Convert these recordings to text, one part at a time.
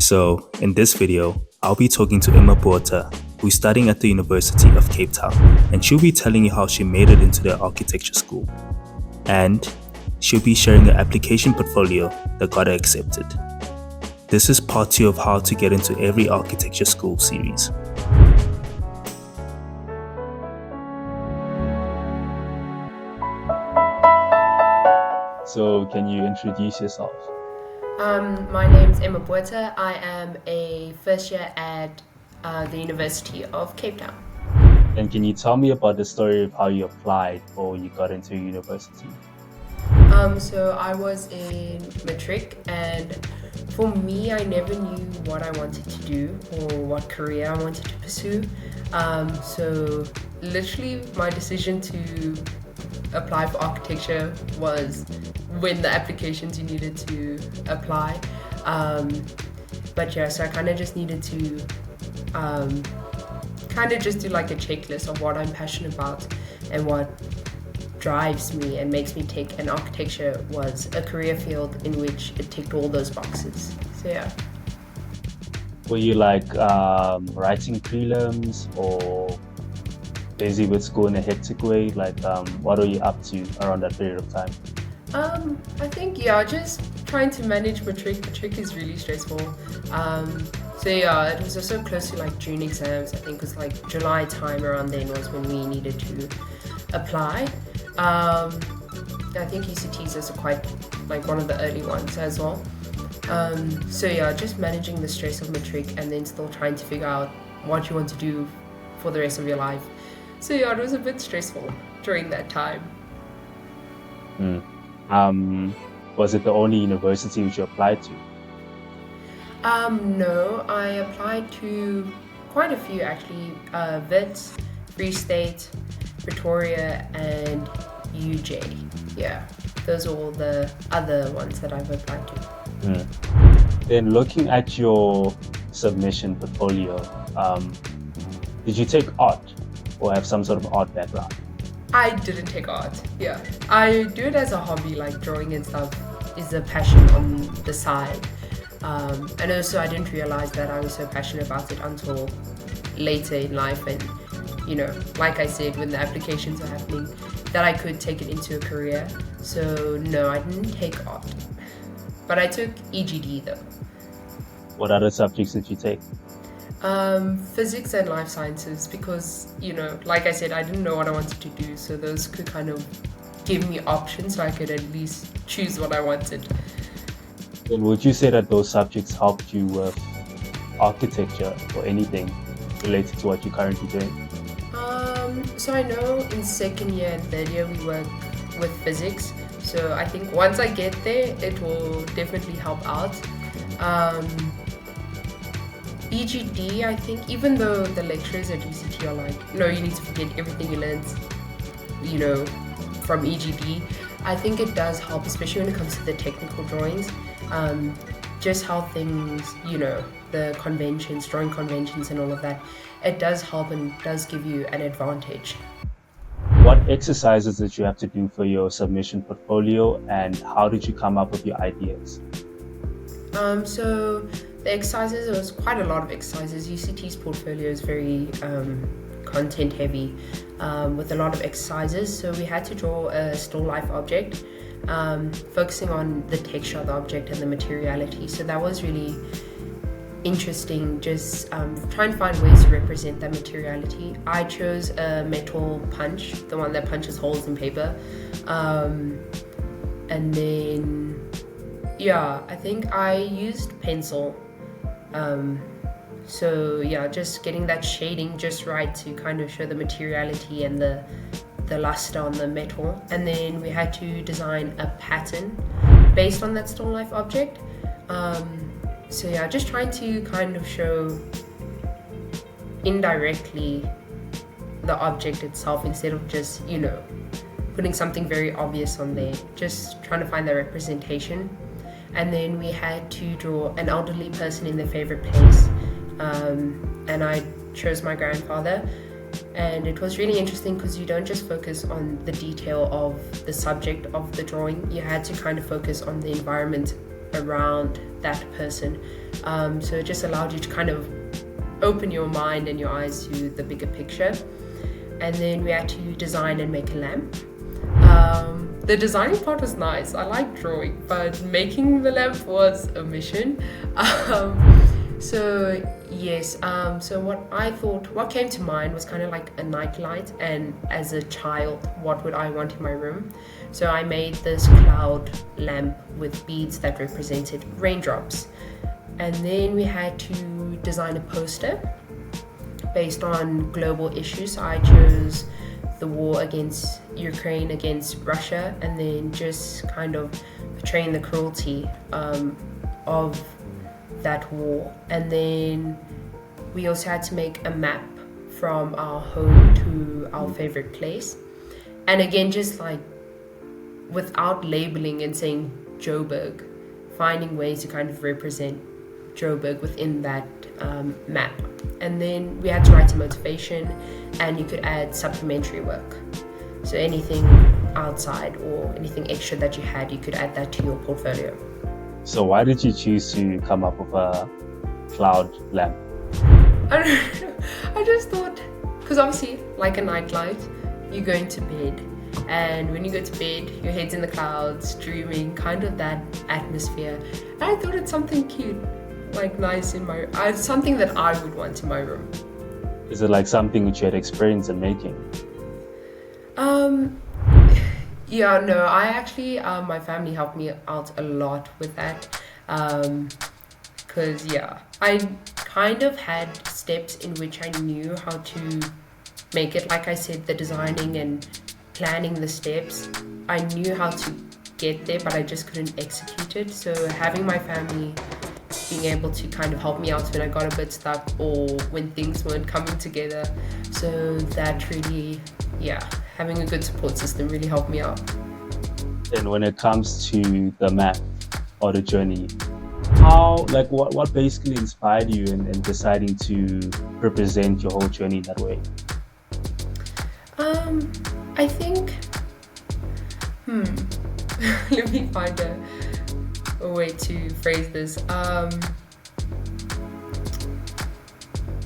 So, in this video, I'll be talking to Emma Botha, who's studying at the University of Cape Town, and she'll be telling you how she made it into the architecture school. And she'll be sharing her application portfolio that got her accepted. This is part 2 of how to get into every architecture school series. So, can you introduce yourself? My name's Emma Botha. I am a first year at the University of Cape Town. And can you tell me about the story of how you applied or you got into university? So I was in matric, and for me, I never knew what I wanted to do or what career I wanted to pursue. So literally my decision to apply for architecture was when the applications you needed to apply. But yeah, so I kind of just needed to just do like a checklist of what I'm passionate about and what drives me and makes me tick, and architecture was a career field in which it ticked all those boxes. So yeah. Were you like writing prelims or busy with school in a hectic way? Like what are you up to around that period of time? I think just trying to manage matric. Matric is really stressful. So yeah, it was also close to like June exams. I think it was like July time around then was when we needed to apply. I think UCT is also quite like one of the early ones as well. So yeah, just managing the stress of matric and then still trying to figure out what you want to do for the rest of your life. So yeah, it was a bit stressful during that time. Was it the only university which you applied to? No, I applied to quite a few actually. Wits, Free State, Pretoria, and UJ. Yeah, those are all the other ones that I've applied to. Then looking at your submission portfolio, did you take art or have some sort of art background? I didn't take art. Yeah, I do it as a hobby, like drawing and stuff is a passion on the side. And also I didn't realize that I was so passionate about it until later in life, and like I said, when the applications were happening, that I could take it into a career. So no, I didn't take art, but I took EGD though. What other subjects did you take? Physics and life sciences, because like I said, I didn't know what I wanted to do, so those could kind of give me options so I could at least choose what I wanted. And would you say that those subjects helped you with architecture or anything related to what you're currently doing? So I know in second year and third year we work with physics, so I think once I get there it will definitely help out. EGD, I think, even though the lecturers at UCT are like, no, you need to forget everything you learned, from EGD, I think it does help, especially when it comes to the technical drawings. Just how things, the conventions, drawing conventions and all of that, it does help and does give you an advantage. What exercises did you have to do for your submission portfolio, and how did you come up with your ideas? So the exercises, there was quite a lot of exercises. UCT's portfolio is very content heavy with a lot of exercises. So we had to draw a still life object, focusing on the texture of the object and the materiality. So that was really interesting, just trying to find ways to represent that materiality. I chose a metal punch, the one that punches holes in paper. And then, I think I used pencil. So just getting that shading just right to kind of show the materiality and the luster on the metal. And then we had to design a pattern based on that still life object. Just trying to kind of show indirectly the object itself instead of just, putting something very obvious on there, just trying to find the representation. And then we had to draw an elderly person in their favorite place. And I chose my grandfather. And it was really interesting because you don't just focus on the detail of the subject of the drawing. You had to kind of focus on the environment around that person. So it just allowed you to kind of open your mind and your eyes to the bigger picture. And then we had to design and make a lamp. The designing part was nice. I like drawing, but making the lamp was a mission. So yes, so what came to mind was kind of like a night light, and as a child, what would I want in my room? So I made this cloud lamp with beads that represented raindrops. And then we had to design a poster based on global issues. So I chose the war against Ukraine, against Russia, and then just kind of portraying the cruelty of that war. And then we also had to make a map from our home to our favorite place. And again, just like without labeling and saying Joburg, finding ways to kind of represent Joburg within that map. And then we had to write a motivation, and you could add supplementary work. So anything outside or anything extra that you had, you could add that to your portfolio. So why did you choose to come up with a cloud lamp? I don't know. I just thought, because obviously, like a nightlight, you're going to bed. And when you go to bed, your head's in the clouds, dreaming, kind of that atmosphere. And I thought it's something cute, like nice in my room. Something that I would want in my room. Is it like something which you had experience in making? Yeah, no, I actually, my family helped me out a lot with that. Because, yeah, I kind of had steps in which I knew how to make it. Like I said, the designing and planning the steps, I knew how to get there, but I just couldn't execute it. So having my family being able to kind of help me out when I got a bit stuck or when things weren't coming together. So that really, yeah, having a good support system really helped me out. And when it comes to the map or the journey, how, like, what basically inspired you in deciding to represent your whole journey that way? I think, let me find a way to phrase this.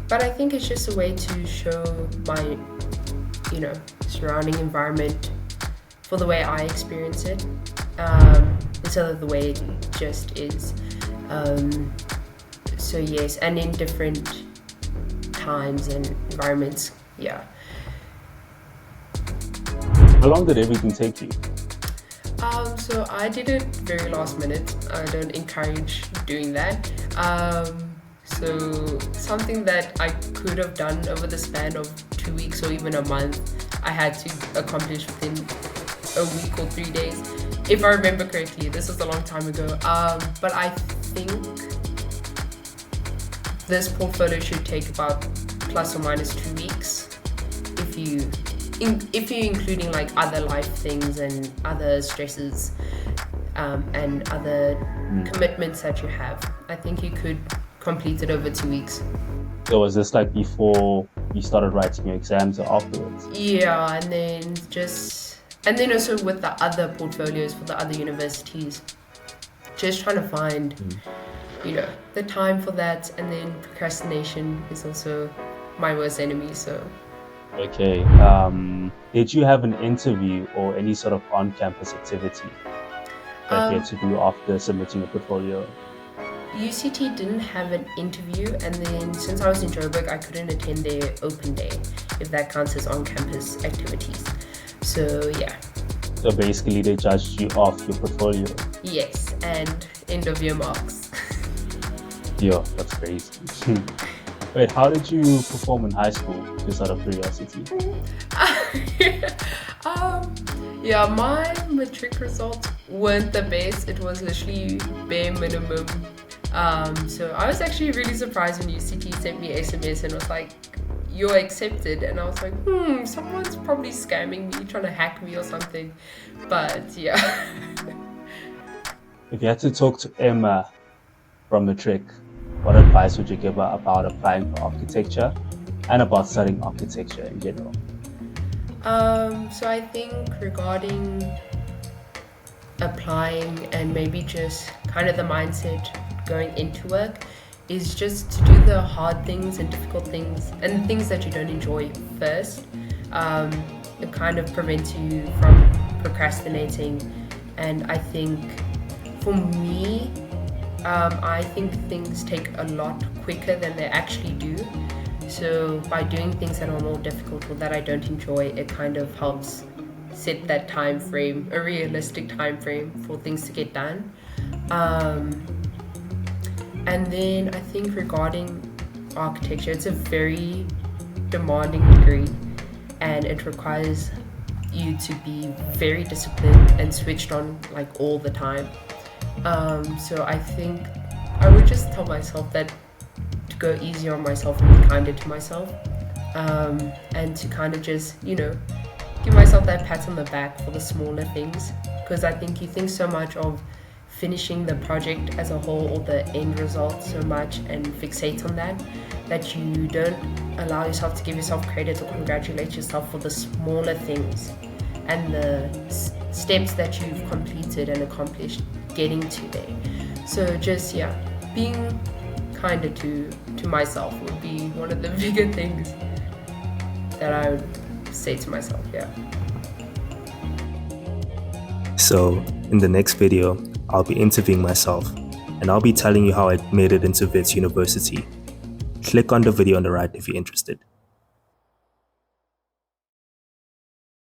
But I think it's just a way to show my, surrounding environment for the way I experience it, instead of the way it just is. So yes, and in different times and environments, yeah. How long did everything take you? So I did it very last minute. I don't encourage doing that. So something that I could have done over the span of 2 weeks or even a month, I had to accomplish within a week or 3 days. If I remember correctly, this was a long time ago. But I think this portfolio should take about plus or minus 2 weeks if you're including like other life things and other stresses and other commitments that you have. I think you could complete it over 2 weeks. So was this like before you started writing your exams or afterwards? Yeah, and then also with the other portfolios for the other universities, just trying to find, the time for that. And then procrastination is also my worst enemy, so. Okay. Did you have an interview or any sort of on-campus activity that you had to do after submitting a portfolio? UCT didn't have an interview, and then since I was in Joburg, I couldn't attend their open day, if that counts as on-campus activities. So yeah. So basically they judged you off your portfolio? Yes, and end of year marks. Yeah, that's crazy. Wait, how did you perform in high school, just out of curiosity? Yeah, my matric results weren't the best. It was literally bare minimum. So I was actually really surprised when UCT sent me SMS and was like, "You're accepted." And I was like, someone's probably scamming me, trying to hack me or something. But yeah. If you had to talk to Emma from matric, what advice would you give her about applying for architecture and about studying architecture in general? So I think regarding applying and maybe just kind of the mindset going into work is just to do the hard things and difficult things and things that you don't enjoy first. It kind of prevents you from procrastinating. And I think for me, I think things take a lot quicker than they actually do. So by doing things that are more difficult or that I don't enjoy, it kind of helps set that time frame, a realistic time frame for things to get done. And then I think regarding architecture, it's a very demanding degree and it requires you to be very disciplined and switched on like all the time. So I think I would just tell myself that to go easier on myself and be kinder to myself, and to kind of just, give myself that pat on the back for the smaller things, because I think you think so much of finishing the project as a whole or the end result so much and fixate on that you don't allow yourself to give yourself credit or congratulate yourself for the smaller things and the steps that you've completed and accomplished getting to there. So just being kinder to myself would be one of the bigger things that I would say to myself. So in the next video, I'll be interviewing myself and I'll be telling you how I made it into Wits University. Click on the video on the right if you're interested.